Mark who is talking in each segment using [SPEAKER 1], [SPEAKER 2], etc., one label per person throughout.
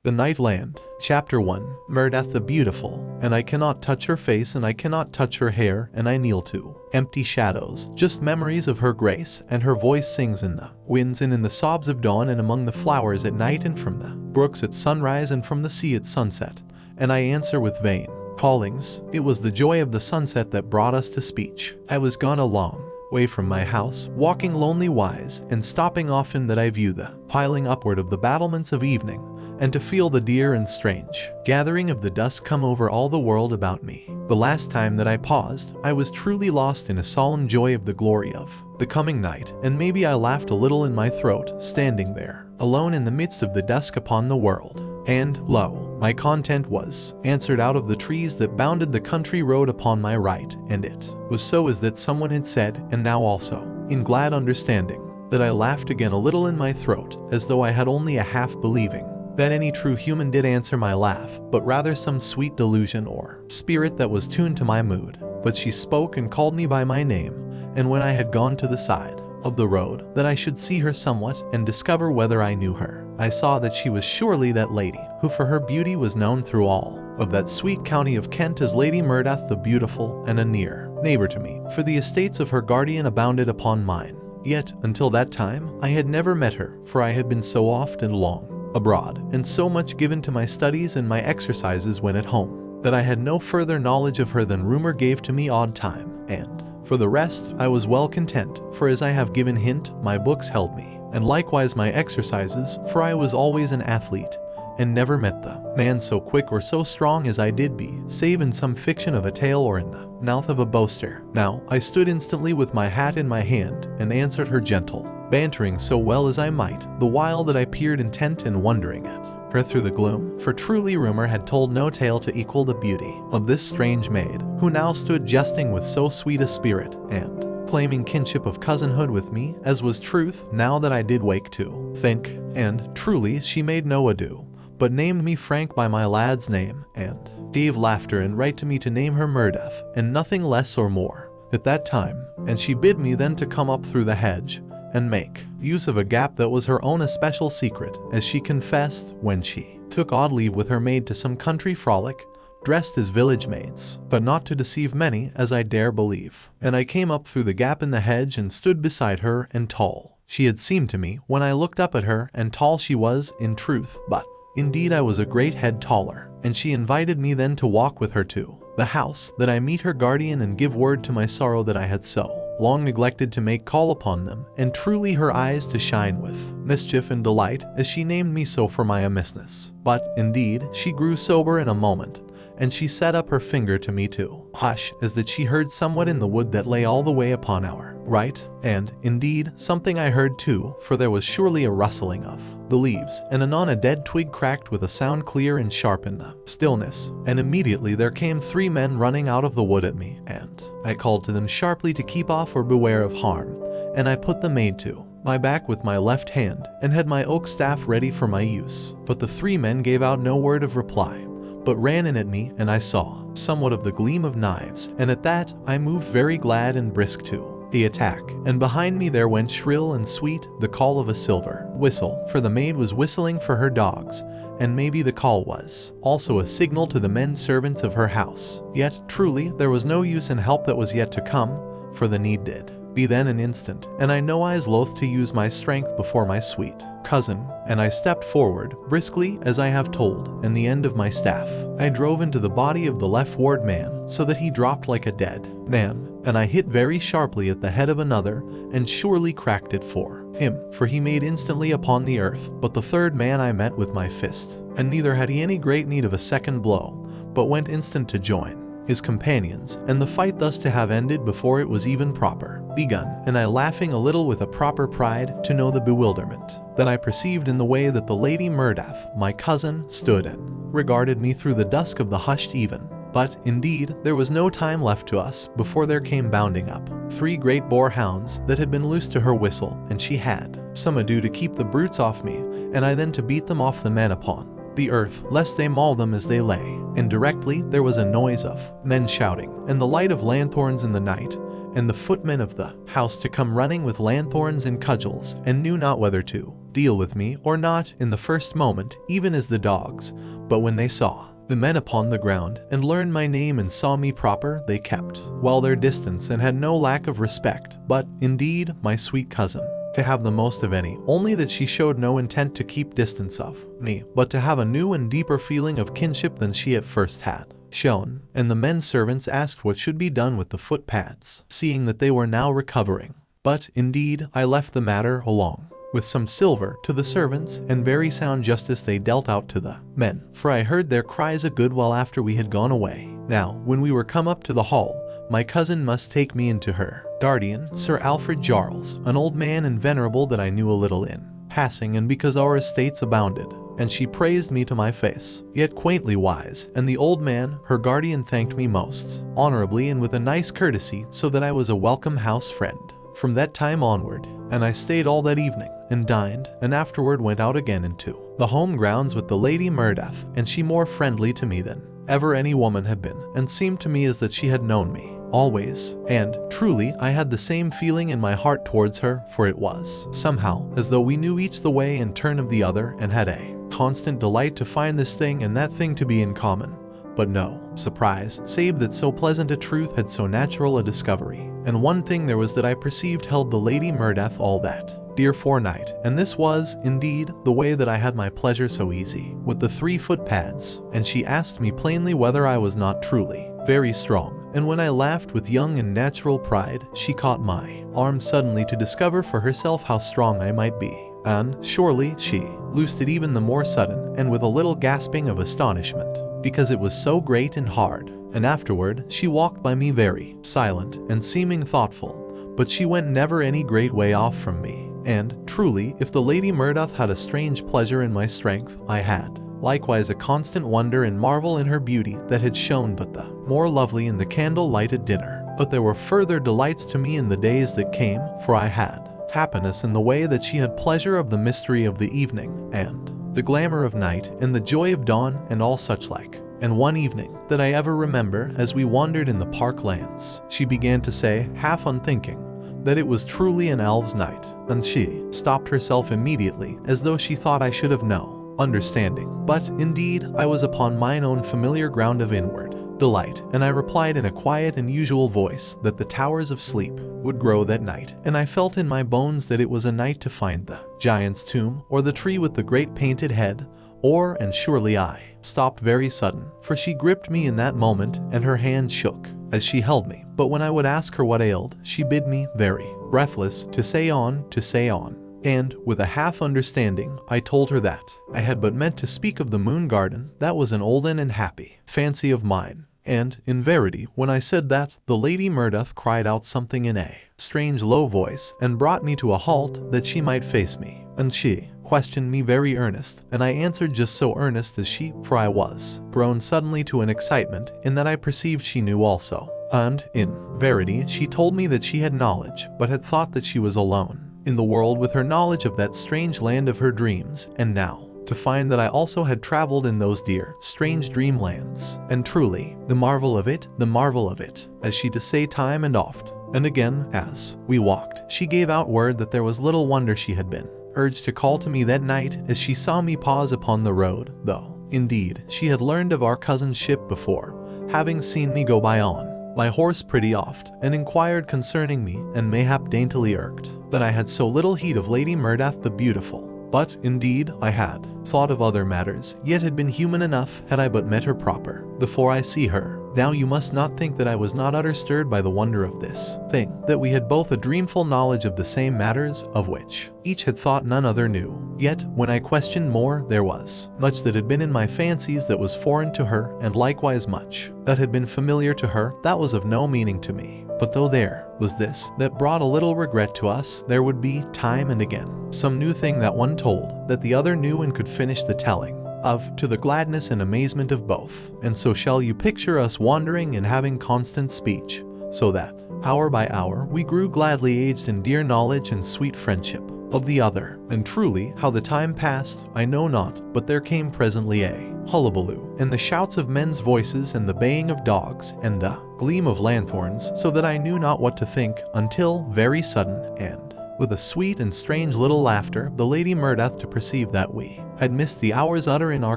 [SPEAKER 1] The Nightland, Chapter 1, Meredith the Beautiful, and I cannot touch her face and I cannot touch her hair, and I kneel to empty shadows, just memories of her grace, and her voice sings in the winds and in the sobs of dawn and among the flowers at night and from the brooks at sunrise and from the sea at sunset, and I answer with vain callings. It was the joy of the sunset that brought us to speech. I was gone a long way from my house, walking lonely wise, and stopping often that I view the piling upward of the battlements of evening, and to feel the dear and strange gathering of the dusk come over all the world about me. The last time that I paused, I was truly lost in a solemn joy of the glory of the coming night, and maybe I laughed a little in my throat, standing there, alone in the midst of the dusk upon the world. And, lo, my content was answered out of the trees that bounded the country road upon my right, and it was so as that someone had said, and now also, in glad understanding, that I laughed again a little in my throat, as though I had only a half believing that any true human did answer my laugh, but rather some sweet delusion or spirit that was tuned to my mood. But she spoke and called me by my name, and when I had gone to the side of the road, that I should see her somewhat, and discover whether I knew her, I saw that she was surely that lady, who for her beauty was known through all of that sweet county of Kent as Lady Meredith the Beautiful, and a near neighbor to me, for the estates of her guardian abounded upon mine. Yet, until that time, I had never met her, for I had been so oft and long abroad, and so much given to my studies and my exercises when at home, that I had no further knowledge of her than rumor gave to me odd time, and for the rest I was well content, for as I have given hint, my books held me, and likewise my exercises, for I was always an athlete, and never met the man so quick or so strong as I did be, save in some fiction of a tale or in the mouth of a boaster. Now I stood instantly with my hat in my hand, and answered her gentle bantering so well as I might, the while that I peered intent and wondering at her through the gloom, for truly rumor had told no tale to equal the beauty of this strange maid, who now stood jesting with so sweet a spirit, and claiming kinship of cousinhood with me, as was truth, now that I did wake to think, and truly she made no ado, but named me Frank by my lad's name, and gave laughter and right to me to name her Meredith, and nothing less or more, at that time, and she bid me then to come up through the hedge, and make use of a gap that was her own especial secret, as she confessed, when she took odd leave with her maid to some country frolic, dressed as village maids, but not to deceive many, as I dare believe. And I came up through the gap in the hedge and stood beside her, and tall she had seemed to me when I looked up at her, and tall she was in truth, but indeed I was a great head taller, and she invited me then to walk with her to the house, that I meet her guardian and give word to my sorrow that I had so long neglected to make call upon them, and truly her eyes to shine with mischief and delight, as she named me so for my amissness. But, indeed, she grew sober in a moment, and she set up her finger to me to hush, as that she heard somewhat in the wood that lay all the way upon our right, and, indeed, something I heard too, for there was surely a rustling of the leaves, and anon a dead twig cracked with a sound clear and sharp in the stillness, and immediately there came 3 men running out of the wood at me, and I called to them sharply to keep off or beware of harm, and I put the maid to my back with my left hand, and had my oak staff ready for my use. But the 3 men gave out no word of reply, but ran in at me, and I saw somewhat of the gleam of knives, and at that I moved very glad and brisk to the attack, and behind me there went shrill and sweet the call of a silver whistle, for the maid was whistling for her dogs, and maybe the call was also a signal to the men servants of her house. Yet truly there was no use in help that was yet to come, for the need did be then an instant, and I nowise loath to use my strength before my sweet cousin, and I stepped forward, briskly, as I have told, and the end of my staff I drove into the body of the left ward man, so that he dropped like a dead man, and I hit very sharply at the head of another, and surely cracked it for him, for he made instantly upon the earth. But the 3rd man I met with my fist, and neither had he any great need of a second blow, but went instant to join his companions, and the fight thus to have ended before it was even proper begun, and I laughing a little with a proper pride to know the bewilderment that I perceived in the way that the Lady Meredith, my cousin, stood and regarded me through the dusk of the hushed even. But, indeed, there was no time left to us before there came bounding up 3 great boar hounds that had been loosed to her whistle, and she had some ado to keep the brutes off me, and I then to beat them off the men upon the earth, lest they maul them as they lay. And directly there was a noise of men shouting, and the light of lanthorns in the night, and the footmen of the house to come running with lanthorns and cudgels, and knew not whether to deal with me or not in the first moment, even as the dogs, but when they saw the men upon the ground, and learned my name and saw me proper, they kept well their distance and had no lack of respect. But, indeed, my sweet cousin, to have the most of any, only that she showed no intent to keep distance of me, but to have a new and deeper feeling of kinship than she at first had shown. And the men servants asked what should be done with the footpads, seeing that they were now recovering. But, indeed, I left the matter along with some silver to the servants, and very sound justice they dealt out to the men, for I heard their cries a good while after we had gone away. Now, when we were come up to the hall, my cousin must take me into her guardian, Sir Alfred Jarles, an old man and venerable that I knew a little in passing, and because our estates abounded, and she praised me to my face, yet quaintly wise, and the old man, her guardian, thanked me most honorably and with a nice courtesy, so that I was a welcome house friend from that time onward. And I stayed all that evening, and dined, and afterward went out again into the home grounds with the Lady Murdath, and she more friendly to me than ever any woman had been, and seemed to me as that she had known me always. And, truly, I had the same feeling in my heart towards her, for it was, somehow, as though we knew each the way and turn of the other, and had a constant delight to find this thing and that thing to be in common. But no surprise, save that so pleasant a truth had so natural a discovery. And one thing there was that I perceived held the Lady Murdath all that dear forenight, and this was, indeed, the way that I had my pleasure so easy, with the 3 footpads, and she asked me plainly whether I was not truly very strong, and when I laughed with young and natural pride, she caught my arm suddenly to discover for herself how strong I might be, and, surely, she loosed it even the more sudden, and with a little gasping of astonishment, because it was so great and hard. And afterward, she walked by me very silent, and seeming thoughtful, but she went never any great way off from me. And, truly, if the Lady Murdath had a strange pleasure in my strength, I had likewise a constant wonder and marvel in her beauty that had shone but the more lovely in the candle-lighted dinner. But there were further delights to me in the days that came, for I had happiness in the way that she had pleasure of the mystery of the evening, and the glamour of night, and the joy of dawn, and all such like. And one evening, that I ever remember, as we wandered in the park lands, she began to say, half unthinking, that it was truly an elves' night, and she stopped herself immediately, as though she thought I should have no understanding. But, indeed, I was upon mine own familiar ground of inward delight, and I replied in a quiet and usual voice that the towers of sleep would grow that night, and I felt in my bones that it was a night to find the giant's tomb, or the tree with the great painted head, or, and surely I stopped very sudden, for she gripped me in that moment, and her hand shook as she held me. But when I would ask her what ailed, she bid me, very breathless, to say on, to say on. And, with a half understanding, I told her that I had but meant to speak of the moon garden, that was an olden and happy fancy of mine. And, in verity, when I said that, the Lady Murdath cried out something in a strange low voice, and brought me to a halt, that she might face me. And she questioned me very earnest, and I answered just so earnest as she, for I was grown suddenly to an excitement, in that I perceived she knew also. And, in verity, she told me that she had knowledge, but had thought that she was alone in the world with her knowledge of that strange land of her dreams, and now to find that I also had traveled in those dear, strange dreamlands. And truly, the marvel of it, as she did say time and oft, and again, as we walked, she gave out word that there was little wonder she had been urged to call to me that night, as she saw me pause upon the road, though, indeed, she had learned of our cousin's ship before, having seen me go by on my horse pretty oft, and inquired concerning me, and mayhap daintily irked that I had so little heed of Lady Murdath the beautiful. But, indeed, I had thought of other matters, yet had been human enough had I but met her proper, before I see her. Now you must not think that I was not utter stirred by the wonder of this thing, that we had both a dreamful knowledge of the same matters, of which each had thought none other knew. Yet, when I questioned more, there was much that had been in my fancies that was foreign to her, and likewise much that had been familiar to her, that was of no meaning to me. But though there was this that brought a little regret to us, there would be, time and again, some new thing that one told, that the other knew and could finish the telling of, to the gladness and amazement of both. And so shall you picture us wandering and having constant speech, so that, hour by hour, we grew gladly aged in dear knowledge and sweet friendship of the other. And truly, how the time passed, I know not, but there came presently a hullabaloo, and the shouts of men's voices, and the baying of dogs, and the gleam of lanthorns, so that I knew not what to think, until, very sudden, and with a sweet and strange little laughter, the Lady Murdeth to perceive that we had missed the hours utter in our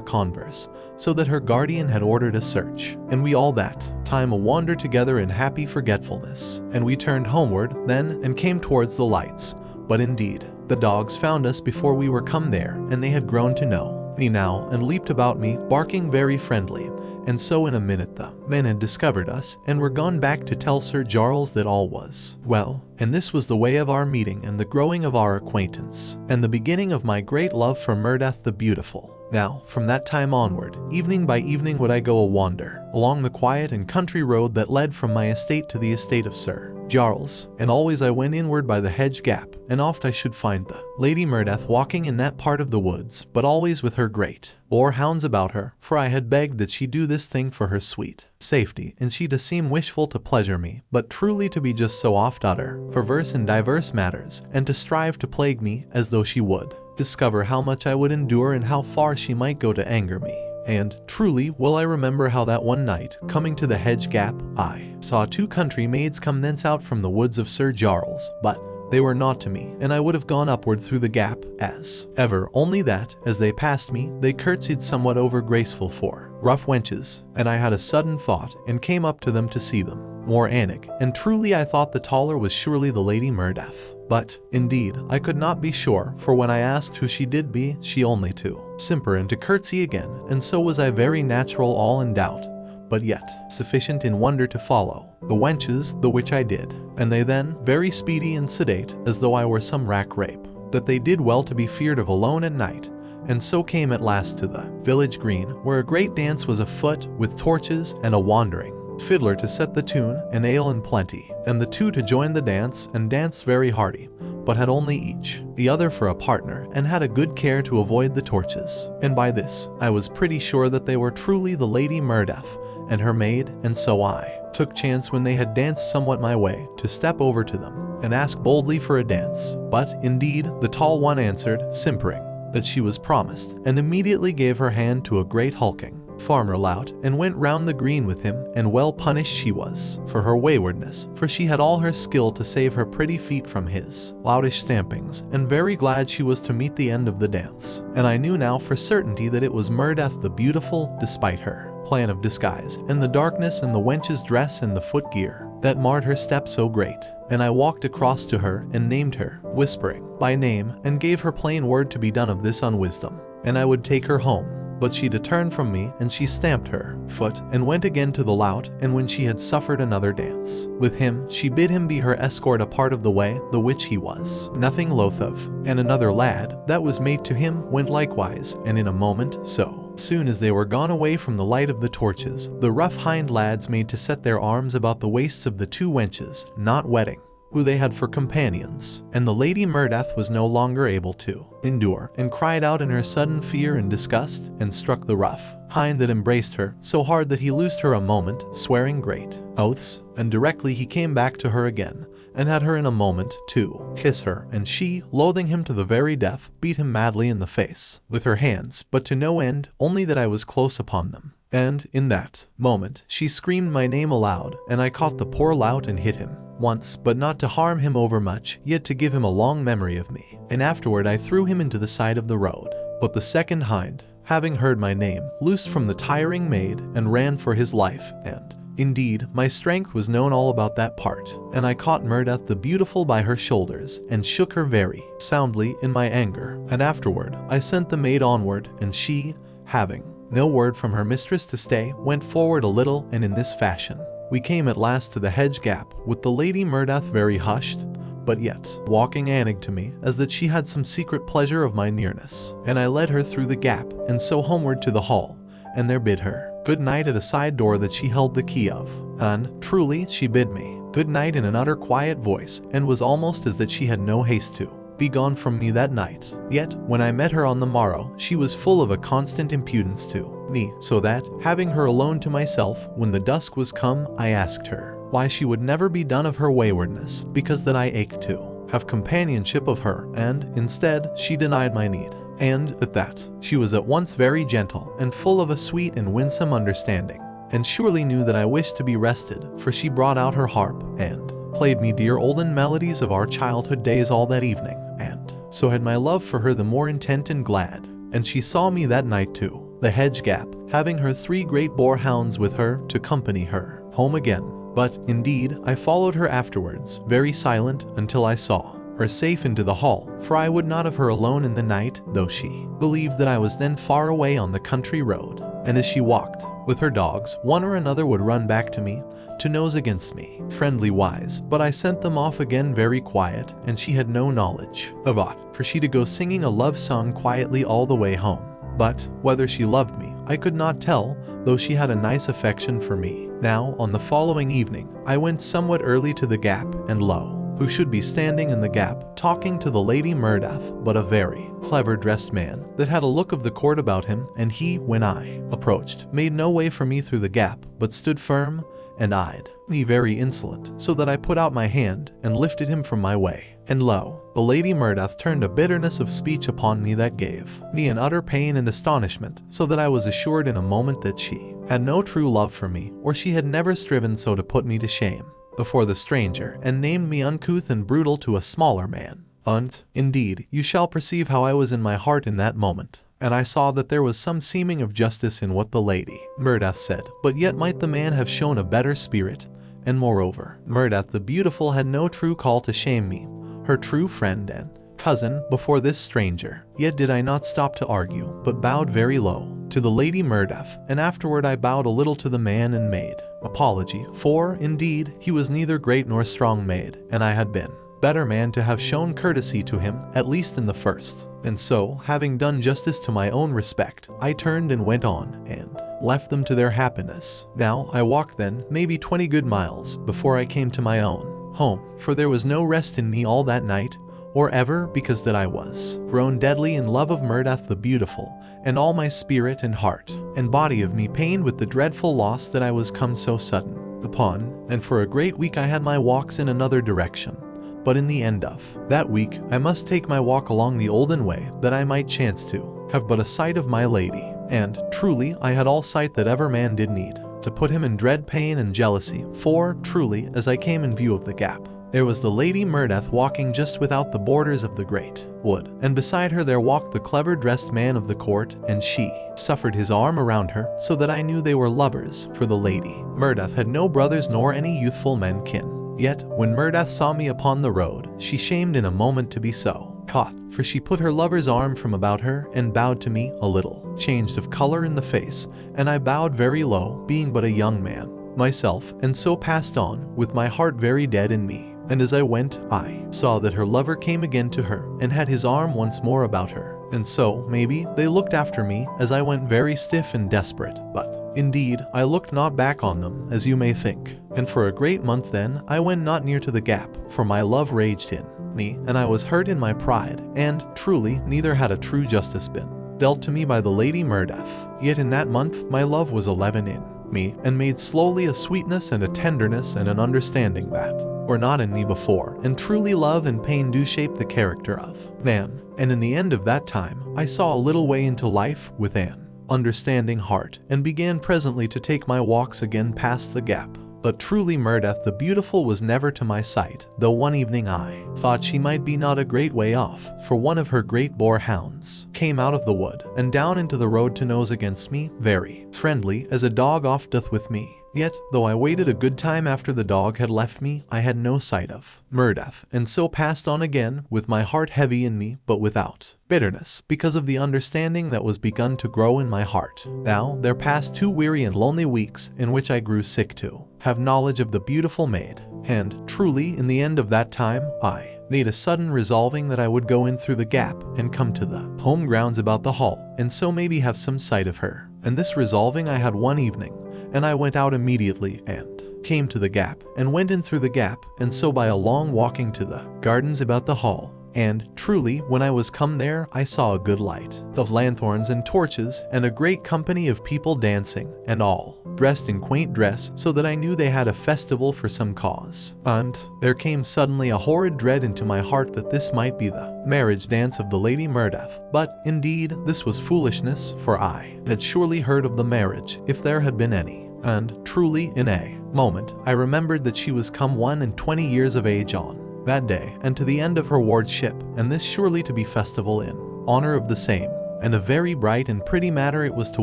[SPEAKER 1] converse, so that her guardian had ordered a search, and we all that time a wander together in happy forgetfulness. And we turned homeward then, and came towards the lights. But indeed, the dogs found us before we were come there, and they had grown to know me now, and leaped about me, barking very friendly. And so in a minute the men had discovered us, and were gone back to tell Sir Charles that all was well. And this was the way of our meeting, and the growing of our acquaintance, and the beginning of my great love for Murdeth the beautiful. Now, from that time onward, evening by evening would I go a wander along the quiet and country road that led from my estate to the estate of Sir Charles, and always I went inward by the hedge gap, and oft I should find the Lady Murdeth walking in that part of the woods, but always with her great boar-hounds about her, for I had begged that she do this thing for her sweet safety, and she to seem wishful to pleasure me, but truly to be just so oft utter for verse in divers matters, and to strive to plague me, as though she would discover how much I would endure and how far she might go to anger me. And truly well I remember how that one night, coming to the hedge gap, I saw 2 country maids come thence out from the woods of Sir Charles, but they were not to me, and I would have gone upward through the gap, as ever, only that, as they passed me, they curtsied somewhat over graceful for rough wenches, and I had a sudden thought, and came up to them to see them more anig, and truly I thought the taller was surely the Lady Murdeth. But, indeed, I could not be sure, for when I asked who she did be, she only to simper and to curtsy again, and so was I very natural all in doubt, but yet sufficient in wonder to follow the wenches, the which I did, and they then, very speedy and sedate, as though I were some rack rape, that they did well to be feared of alone at night, and so came at last to the village green, where a great dance was afoot, with torches, and a wandering fiddler to set the tune, and ale in plenty, and the 2 to join the dance, and danced very hearty, but had only each the other for a partner, and had a good care to avoid the torches. And by this I was pretty sure that they were truly the Lady Murdeth and her maid, and so I took chance when they had danced somewhat my way, to step over to them, and ask boldly for a dance. But, indeed, the tall one answered, simpering, that she was promised, and immediately gave her hand to a great hulking farmer lout, and went round the green with him, and well punished she was for her waywardness, for she had all her skill to save her pretty feet from his loutish stampings, and very glad she was to meet the end of the dance. And I knew now for certainty that it was Murdeth the beautiful, despite her plan of disguise, and the darkness and the wench's dress and the foot gear that marred her step so great. And I walked across to her, and named her, whispering, by name, and gave her plain word to be done of this unwisdom, and I would take her home. But she turned from me, and she stamped her foot, and went again to the lout, and when she had suffered another dance with him, she bid him be her escort a part of the way, the which he was nothing loath of. And another lad, that was mate to him, went likewise, and in a moment, so soon as they were gone away from the light of the torches, the rough hind lads made to set their arms about the waists of the 2 wenches, not wetting, who they had for companions. And the Lady Murdeth was no longer able to endure, and cried out in her sudden fear and disgust, and struck the rough hind that embraced her so hard that he loosed her a moment, swearing great oaths, and directly he came back to her again, and had her in a moment to kiss her, and she, loathing him to the very death, beat him madly in the face with her hands, but to no end, only that I was close upon them. And, in that moment, she screamed my name aloud, and I caught the poor lout and hit him once, but not to harm him overmuch, yet to give him a long memory of me. And afterward I threw him into the side of the road. But the second hind, having heard my name, loosed from the tiring maid, and ran for his life, and indeed, my strength was known all about that part, and I caught Murdeth the beautiful by her shoulders, and shook her very soundly in my anger. And afterward I sent the maid onward, and she, having no word from her mistress to stay, went forward a little, and in this fashion we came at last to the hedge gap, with the Lady Murdeth very hushed, but yet walking anig to me, as that she had some secret pleasure of my nearness. And I led her through the gap, and so homeward to the hall, and there bid her good night at a side door that she held the key of. And, truly, she bid me good night in an utter quiet voice, and was almost as that she had no haste to be gone from me that night. Yet, when I met her on the morrow, she was full of a constant impudence to me, so that, having her alone to myself, when the dusk was come, I asked her why she would never be done of her waywardness, because that I ached to have companionship of her, and, instead, she denied my need, and, at that, she was at once very gentle, and full of a sweet and winsome understanding, and surely knew that I wished to be rested, for she brought out her harp, and played me dear olden melodies of our childhood days all that evening, and so had my love for her the more intent and glad. And she saw me that night too, the hedge gap, having her 3 great boar hounds with her to company her home again. But, indeed, I followed her afterwards, very silent, until I saw her safe into the hall, for I would not have her alone in the night, though she believed that I was then far away on the country road. And as she walked with her dogs, one or another would run back to me, to nose against me, friendly wise, but I sent them off again very quiet, and she had no knowledge of aught, for she to go singing a love song quietly all the way home. But whether she loved me, I could not tell, though she had a nice affection for me. Now, on the following evening, I went somewhat early to the gap, and lo, who should be standing in the gap, talking to the Lady Murdath, but a very clever dressed man, that had a look of the court about him, and he, when I approached, made no way for me through the gap, but stood firm, and eyed me very insolent, so that I put out my hand, and lifted him from my way. And lo, the Lady Murdath turned a bitterness of speech upon me that gave me an utter pain and astonishment, so that I was assured in a moment that she had no true love for me, or she had never striven so to put me to shame before the stranger, and named me uncouth and brutal to a smaller man. And, indeed, you shall perceive how I was in my heart in that moment. And I saw that there was some seeming of justice in what the Lady Murdath said, but yet might the man have shown a better spirit. And moreover, Murdath the beautiful had no true call to shame me, her true friend and cousin, before this stranger. Yet did I not stop to argue, but bowed very low to the Lady Murdath, and afterward I bowed a little to the man and made apology, for, indeed, he was neither great nor strong made, and I had been better man to have shown courtesy to him, at least in the first. And so, having done justice to my own respect, I turned and went on, and left them to their happiness. Now, I walked then, maybe 20 good miles, before I came to my own home, for there was no rest in me all that night, or ever, because that I was grown deadly in love of Murdath the beautiful, and all my spirit and heart and body of me pained with the dreadful loss that I was come so sudden upon, and for a great week I had my walks in another direction. But in the end of that week I must take my walk along the olden way, that I might chance to have but a sight of my lady, and truly I had all sight that ever man did need, to put him in dread pain and jealousy, for, truly, as I came in view of the gap, there was the Lady Murdath walking just without the borders of the great wood, and beside her there walked the clever dressed man of the court, and she suffered his arm around her, so that I knew they were lovers, for the Lady Murdath had no brothers nor any youthful men kin. Yet, when Murdath saw me upon the road, she shamed in a moment to be so caught, for she put her lover's arm from about her, and bowed to me, a little changed of color in the face, and I bowed very low, being but a young man myself, and so passed on, with my heart very dead in me. And as I went, I saw that her lover came again to her, and had his arm once more about her. And so, maybe, they looked after me, as I went very stiff and desperate. But, indeed, I looked not back on them, as you may think. And for a great month then, I went not near to the gap, for my love raged in me, and I was hurt in my pride, and, truly, neither had a true justice been dealt to me by the Lady Murdath. Yet in that month, my love was 11 in me, and made slowly a sweetness and a tenderness and an understanding that were not in me before, and truly love and pain do shape the character of man. And in the end of that time, I saw a little way into life with an understanding heart, and began presently to take my walks again past the gap. But truly Murdath the beautiful was never to my sight, though one evening I thought she might be not a great way off, for one of her great boar hounds came out of the wood, and down into the road to nose against me, very friendly, as a dog oft doth with me. Yet, though I waited a good time after the dog had left me, I had no sight of Murdath, and so passed on again, with my heart heavy in me, but without bitterness, because of the understanding that was begun to grow in my heart. Now, there passed 2 weary and lonely weeks, in which I grew sick to have knowledge of the beautiful maid, and, truly, in the end of that time, I made a sudden resolving that I would go in through the gap, and come to the home grounds about the hall, and so maybe have some sight of her. And this resolving I had one evening, and I went out immediately, and came to the gap, and went in through the gap, and so by a long walking to the gardens about the hall. And, truly, when I was come there, I saw a good light of lanthorns and torches, and a great company of people dancing, and all dressed in quaint dress, so that I knew they had a festival for some cause. And there came suddenly a horrid dread into my heart that this might be the marriage dance of the Lady Murdath. But, indeed, this was foolishness, for I had surely heard of the marriage, if there had been any. And, truly, in a moment, I remembered that she was come 21 years of age on that day, and to the end of her wardship, and this surely to be festival in honor of the same. And a very bright and pretty matter it was to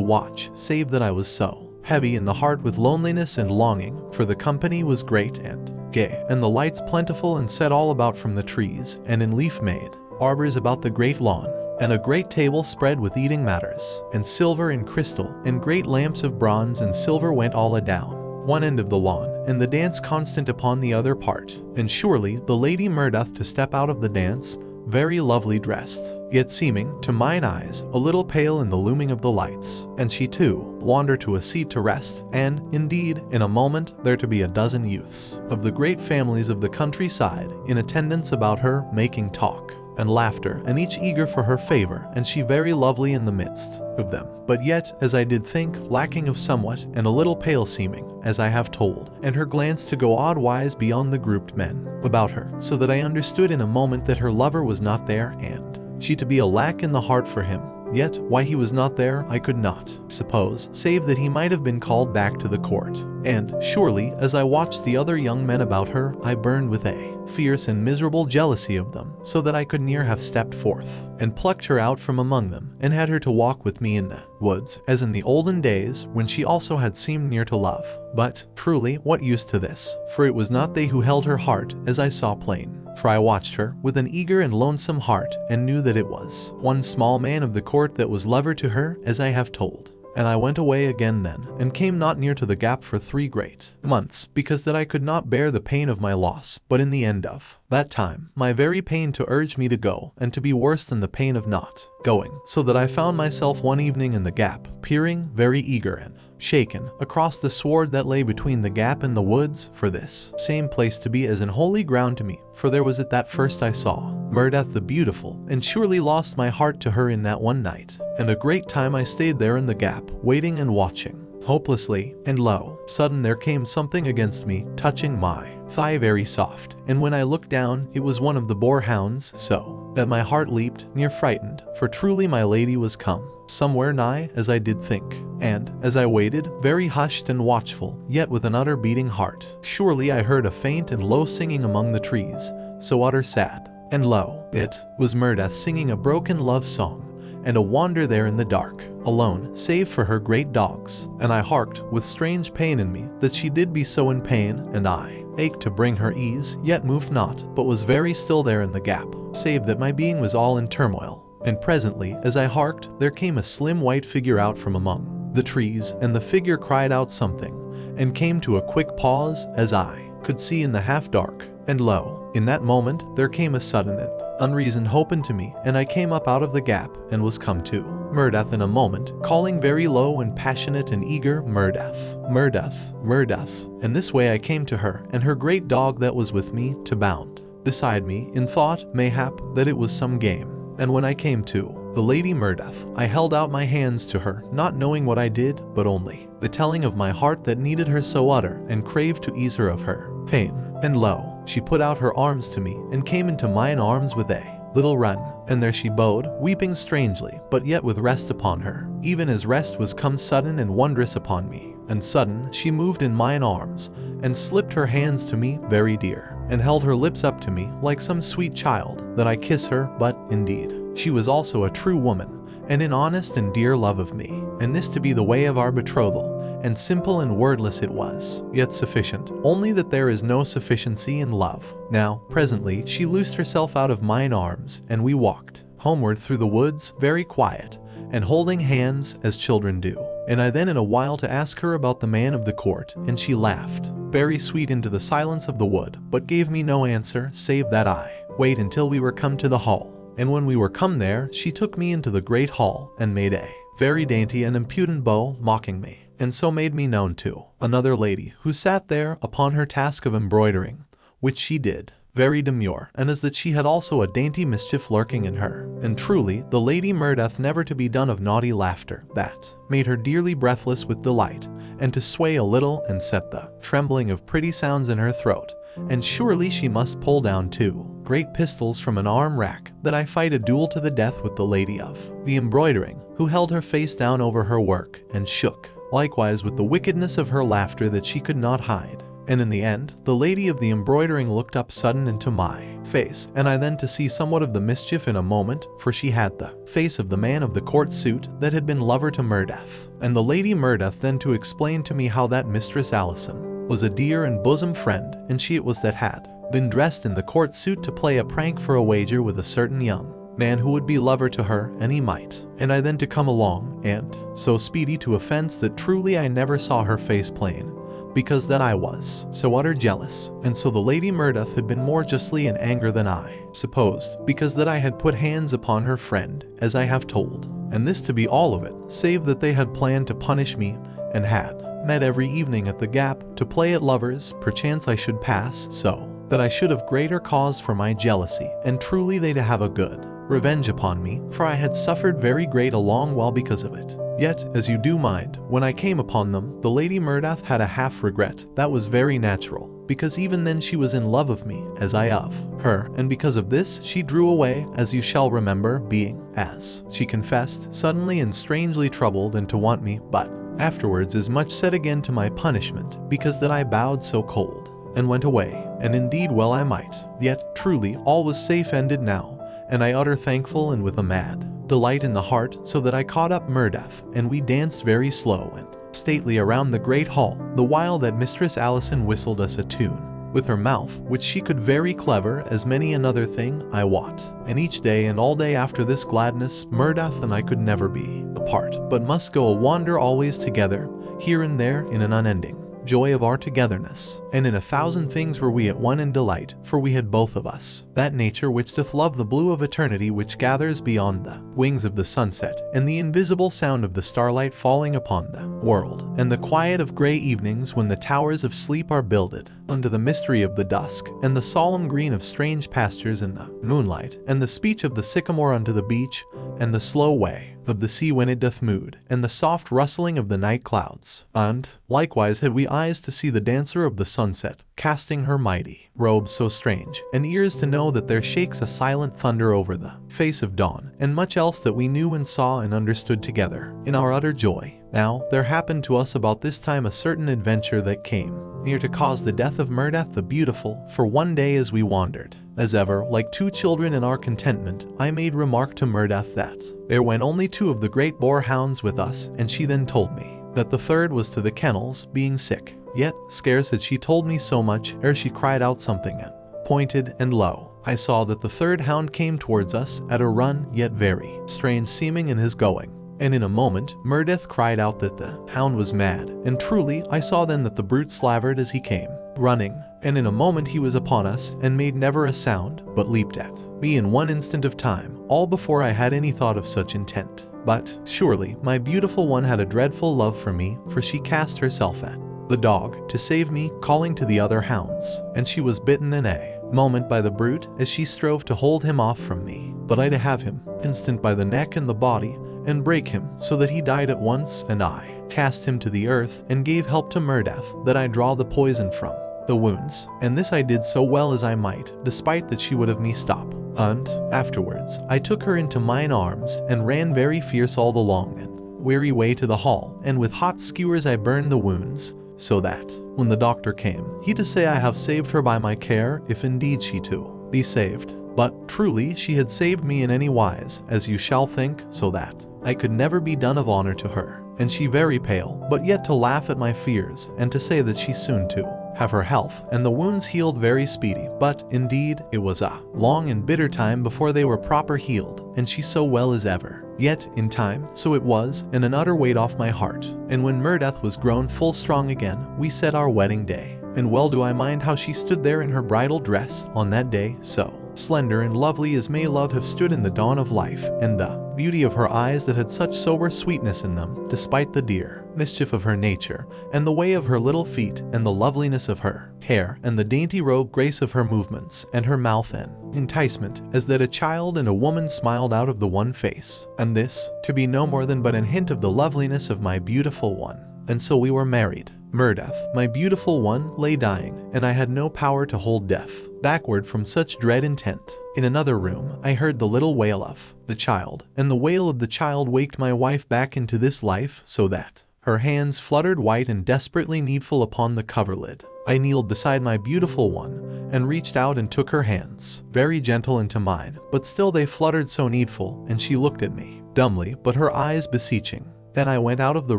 [SPEAKER 1] watch, save that I was so heavy in the heart with loneliness and longing, for the company was great and gay, and the lights plentiful and set all about from the trees, and in leaf made arbors about the great lawn, and a great table spread with eating matters, and silver and crystal, and great lamps of bronze and silver went all adown one end of the lawn, and the dance constant upon the other part. And surely the Lady Murdoth to step out of the dance, very lovely dressed, yet seeming, to mine eyes, a little pale in the looming of the lights, and she too wander to a seat to rest, and, indeed, in a moment there to be a dozen youths of the great families of the countryside in attendance about her, making talk and laughter, and each eager for her favor, and she very lovely in the midst of them, but yet, as I did think, lacking of somewhat, and a little pale seeming, as I have told, and her glance to go odd wise beyond the grouped men about her, so that I understood in a moment that her lover was not there, and she to be a lack in the heart for him. Yet, why he was not there, I could not suppose, save that he might have been called back to the court. And, surely, as I watched the other young men about her, I burned with a fierce and miserable jealousy of them, so that I could near have stepped forth, and plucked her out from among them, and had her to walk with me in the woods, as in the olden days, when she also had seemed near to love. But, truly, what use to this? For it was not they who held her heart, as I saw plain. For I watched her with an eager and lonesome heart, and knew that it was one small man of the court that was lover to her, as I have told. And I went away again then, and came not near to the gap for 3 great months, because that I could not bear the pain of my loss. But in the end of that time, my very pain to urge me to go, and to be worse than the pain of not going, so that I found myself one evening in the gap, peering, very eager and shaken, across the sward that lay between the gap and the woods, for this same place to be as an holy ground to me, for there was it that first I saw Murdoth the beautiful, and surely lost my heart to her in that one night. And a great time I stayed there in the gap, waiting and watching, hopelessly, and lo, sudden there came something against me, touching my thigh very soft, and when I looked down, it was one of the boar hounds, so that my heart leaped, near frightened, for truly my lady was come somewhere nigh, as I did think. And, as I waited, very hushed and watchful, yet with an utter beating heart, surely I heard a faint and low singing among the trees, so utter sad. And lo, it was Murdoth singing a broken love song, and a wander there in the dark, alone, save for her great dogs. And I harked, with strange pain in me, that she did be so in pain, and I ached to bring her ease, yet moved not, but was very still there in the gap, save that my being was all in turmoil. And presently, as I harked, there came a slim white figure out from among the trees, and the figure cried out something, and came to a quick pause, as I could see in the half-dark. And lo, in that moment, there came a sudden and unreasoned hope into me, and I came up out of the gap, and was come to Murdoth in a moment, calling very low and passionate and eager, Murdoth, Murdoth, Murdoth. And this way I came to her, and her great dog that was with me, to bound beside me, in thought, mayhap, that it was some game. And when I came to the Lady Murdoth, I held out my hands to her, not knowing what I did, but only the telling of my heart that needed her so utter, and craved to ease her of her pain. And lo, she put out her arms to me, and came into mine arms with a little run, and there she bode, weeping strangely, but yet with rest upon her, even as rest was come sudden and wondrous upon me. And sudden she moved in mine arms, and slipped her hands to me very dear, and held her lips up to me like some sweet child, that I kiss her. But, indeed, she was also a true woman, and in honest and dear love of me, and this to be the way of our betrothal, and simple and wordless it was, yet sufficient, only that there is no sufficiency in love. Now, presently, she loosed herself out of mine arms, and we walked homeward through the woods, very quiet, and holding hands, as children do. And I then in a while to ask her about the man of the court, and she laughed, very sweet into the silence of the wood, but gave me no answer, save that I wait until we were come to the hall. And when we were come there, she took me into the great hall, and made a very dainty and impudent bow, mocking me, and so made me known to another lady, who sat there upon her task of embroidering, which she did very demure, and as that she had also a dainty mischief lurking in her. And truly, the Lady Murdoth never to be done of naughty laughter, that made her dearly breathless with delight, and to sway a little, and set the trembling of pretty sounds in her throat. And surely she must pull down 2 great pistols from an arm rack, that I fight a duel to the death with the lady of the embroidering, who held her face down over her work, and shook likewise with the wickedness of her laughter that she could not hide. And in the end, the lady of the embroidering looked up sudden into my face, and I then to see somewhat of the mischief in a moment, for she had the face of the man of the court suit that had been lover to Murdath. And the lady Murdath then to explain to me how that Mistress Allison was a dear and bosom friend, and she it was that had been dressed in the court suit to play a prank for a wager with a certain young man who would be lover to her, and he might. And I then to come along, and so speedy to offense that truly I never saw her face plain, because that I was so utter jealous. And so the lady Murdath had been more justly in anger than I supposed, because that I had put hands upon her friend, as I have told. And this to be all of it, save that they had planned to punish me, and had met every evening at the gap to play at lovers, perchance I should pass, so that I should have greater cause for my jealousy, and truly they to have a good revenge upon me, for I had suffered very great a long while because of it. Yet, as you do mind, when I came upon them, the lady Murdath had a half regret that was very natural, because even then she was in love of me, as I of her, and because of this she drew away, as you shall remember, being, as she confessed, suddenly and strangely troubled and to want me, but afterwards is much said again to my punishment, because that I bowed so cold, and went away, and indeed well I might, yet truly all was safe ended now, and I utter thankful and with a mad delight in the heart, so that I caught up Murdath, and we danced very slow and stately around the great hall, the while that Mistress Allison whistled us a tune with her mouth, which she could very clever as many another thing, I wot. And each day and all day after this gladness, Murdath and I could never be apart, but must go a wander always together, here and there in an unending joy of our togetherness, and in 1,000 things were we at one in delight, for we had both of us that nature which doth love the blue of eternity, which gathers beyond the wings of the sunset, and the invisible sound of the starlight falling upon the world, and the quiet of grey evenings when the towers of sleep are builded unto the mystery of the dusk, and the solemn green of strange pastures in the moonlight, and the speech of the sycamore unto the beach, and the slow way of the sea when it doth mood, and the soft rustling of the night clouds. And likewise had we eyes to see the dancer of the sunset, casting her mighty robes so strange, and ears to know that there shakes a silent thunder over the face of dawn, and much else that we knew and saw and understood together in our utter joy. Now there happened to us about this time a certain adventure that came near to cause the death of Murdath the beautiful, for one day as we wandered, as ever, like two children in our contentment, I made remark to Murdath that there went only 2 of the great boar hounds with us, and she then told me that the third was to the kennels, being sick. Yet scarce had she told me so much, ere she cried out something, and pointed, and lo, I saw that the third hound came towards us at a run, yet very strange seeming in his going. And in a moment, Murdath cried out that the hound was mad, and truly I saw then that the brute slavered as he came running, and in a moment he was upon us, and made never a sound, but leaped at me in one instant of time, all before I had any thought of such intent. But surely my beautiful one had a dreadful love for me, for she cast herself at the dog to save me, calling to the other hounds, and she was bitten in a moment by the brute as she strove to hold him off from me, but I to have him instant by the neck and the body, and break him so that he died at once, and I cast him to the earth, and gave help to Murdath that I draw the poison from the wounds, and this I did so well as I might, despite that she would have me stop. And afterwards I took her into mine arms, and ran very fierce all the long and weary way to the hall, and with hot skewers I burned the wounds, so that when the doctor came, he to say I have saved her by my care, if indeed she too be saved. But truly she had saved me in any wise, as you shall think, so that I could never be done of honor to her, and she very pale, but yet to laugh at my fears, and to say that she soon too have her health, and the wounds healed very speedy. But indeed it was a long and bitter time before they were proper healed, and she so well as ever. Yet in time so it was, and an utter weight off my heart. And when Murdath was grown full strong again, we set our wedding day, and well do I mind how she stood there in her bridal dress on that day, so slender and lovely as may love have stood in the dawn of life, and the beauty of her eyes that had such sober sweetness in them, despite the dear mischief of her nature, and the way of her little feet, and the loveliness of her hair, and the dainty robe grace of her movements, and her mouth and enticement, as that a child and a woman smiled out of the one face, and this to be no more than but an hint of the loveliness of my beautiful one. And so we were married. Murdath, my beautiful one, lay dying, and I had no power to hold death backward from such dread intent. In another room I heard the little wail of the child, and the wail of the child waked my wife back into this life, so that Her hands fluttered white and desperately needful upon the coverlid. I kneeled beside my beautiful one, and reached out and took her hands, very gentle, into mine, but still they fluttered so needful, and she looked at me, dumbly, but her eyes beseeching. Then I went out of the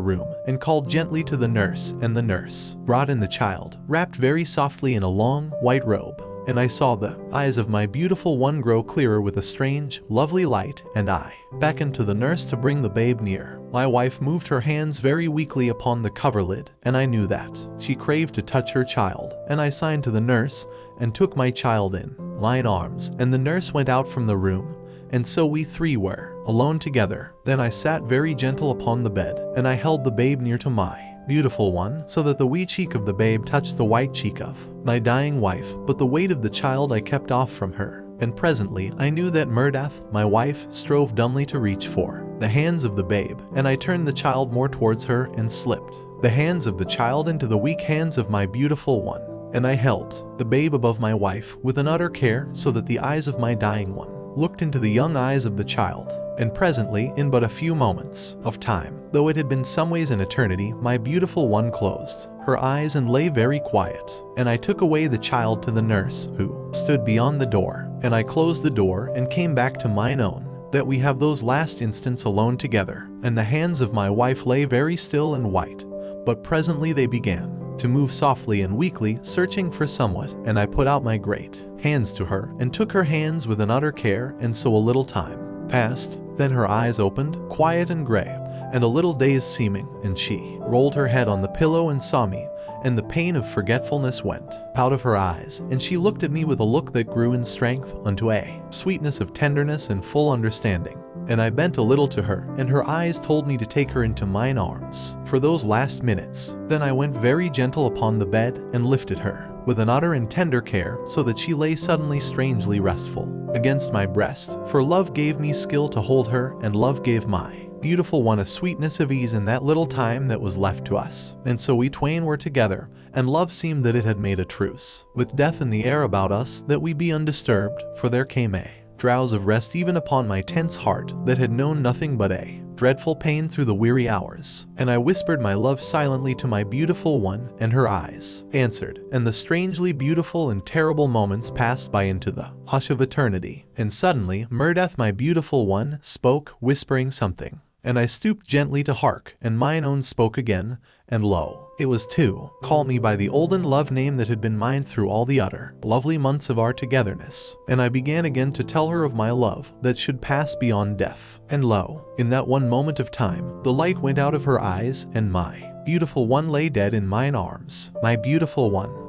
[SPEAKER 1] room, and called gently to the nurse, and the nurse brought in the child, wrapped very softly in a long, white robe. And I saw the eyes of my beautiful one grow clearer with a strange, lovely light, and I beckoned to the nurse to bring the babe near. My wife moved her hands very weakly upon the coverlid, and I knew that she craved to touch her child, and I signed to the nurse, and took my child in mine arms, and the nurse went out from the room, and so we three were alone together. Then I sat very gentle upon the bed, and I held the babe near to my beautiful one, so that the wee cheek of the babe touched the white cheek of my dying wife, but the weight of the child I kept off from her. And presently I knew that Murdath, my wife, strove dumbly to reach for the hands of the babe, and I turned the child more towards her and slipped the hands of the child into the weak hands of my beautiful one. And I held the babe above my wife with an utter care, so that the eyes of my dying one looked into the young eyes of the child. And presently, in but a few moments of time, though it had been some ways an eternity, my beautiful one closed her eyes and lay very quiet. And I took away the child to the nurse, who stood beyond the door, and I closed the door and came back to mine own, that we have those last instants alone together. And the hands of my wife lay very still and white, but presently they began to move softly and weakly, searching for somewhat, and I put out my great hands to her, and took her hands with an utter care, and so a little time passed. Then her eyes opened, quiet and gray, and a little dazed seeming, and she rolled her head on the pillow and saw me, and the pain of forgetfulness went out of her eyes, and she looked at me with a look that grew in strength unto a sweetness of tenderness and full understanding. And I bent a little to her, and her eyes told me to take her into mine arms for those last minutes. Then I went very gentle upon the bed, and lifted her with an utter and tender care, so that she lay suddenly strangely restful against my breast. For love gave me skill to hold her, and love gave my beautiful one a sweetness of ease in that little time that was left to us. And so we twain were together, and love seemed that it had made a truce with death in the air about us, that we be undisturbed, for there came a drowse of rest even upon my tense heart, that had known nothing but a dreadful pain through the weary hours. And I whispered my love silently to my beautiful one, and her eyes answered, and the strangely beautiful and terrible moments passed by into the hush of eternity. And suddenly Murdath, my beautiful one, spoke, whispering something, and I stooped gently to hark, and mine own spoke again, and lo, it was to call me by the olden love name that had been mine through all the utter lovely months of our togetherness. And I began again to tell her of my love that should pass beyond death. And lo, in that one moment of time, the light went out of her eyes, and my beautiful one lay dead in mine arms. My beautiful one,